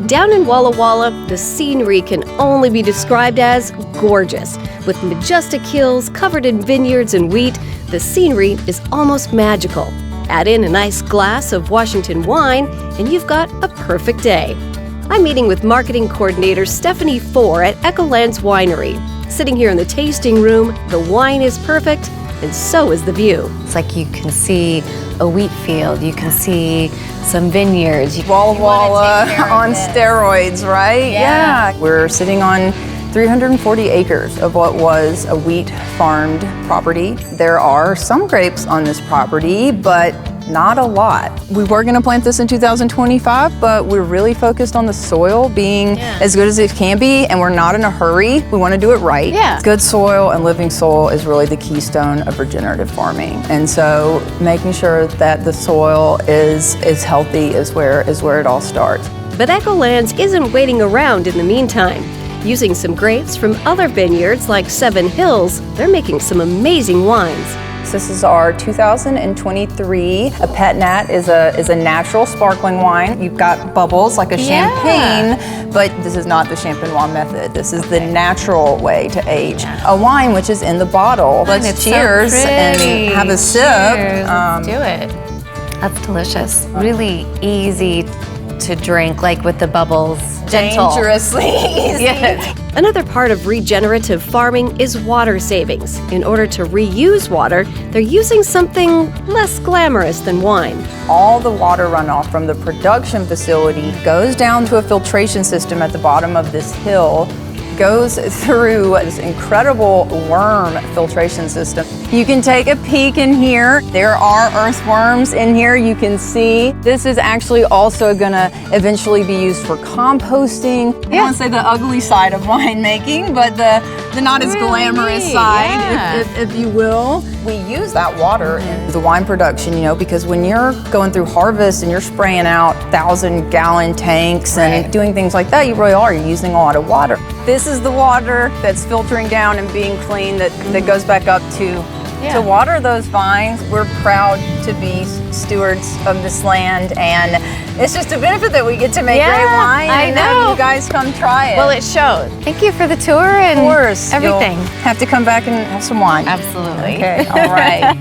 Down in Walla Walla, the scenery can only be described as gorgeous. With majestic hills covered in vineyards and wheat, the scenery is almost magical. Add in a nice glass of Washington wine, and you've got a perfect day. I'm meeting with marketing coordinator Stephanie Four at Echolands Winery. Sitting here in the tasting room, the wine is perfect, and so is the view. It's like you can see a wheat field, you can see some vineyards. Walla Walla on steroids, right? Yeah. We're sitting on 340 acres of what was a wheat farmed property. There are some grapes on this property, but not a lot. We were going to plant this in 2025, but we're really focused on the soil being as good as it can be, and we're not in a hurry. We want to do it right. Good soil and living soil is really the keystone of regenerative farming. And so making sure that the soil is healthy is where it all starts. But Echolands isn't waiting around in the meantime. Using some grapes from other vineyards like Seven Hills, they're making some amazing wines. This is our 2023. A Pet Nat is a natural sparkling wine. You've got bubbles like a champagne, but this is not the champenois method. This is the natural way to age a wine, which is in the bottle. Let's cheers and have a sip. Let's do it. That's delicious. Really easy to drink, like with the bubbles. Gentle. Dangerously easy. Another part of regenerative farming is water savings. In order to reuse water, they're using something less glamorous than wine. All the water runoff from the production facility goes down to a filtration system at the bottom of this hill, goes through this incredible worm filtration system. You can take a peek in here. There are earthworms in here, you can see. This is actually also gonna eventually be used for composting. I don't wanna say the ugly side of winemaking, but the not as glamorous side, if you will. We use that water in the wine production, because when you're going through harvest and you're spraying out 1,000-gallon tanks and doing things like that, you really are. You're using a lot of water. This is the water that's filtering down and being clean that goes back up to water those vines. We're proud to be stewards of this land, and it's just a benefit that we get to make great wine. I know. Have you guys come try it. Well, it showed. Thank you for the tour and everything. You'll have to come back and have some wine. Absolutely. Okay, all right.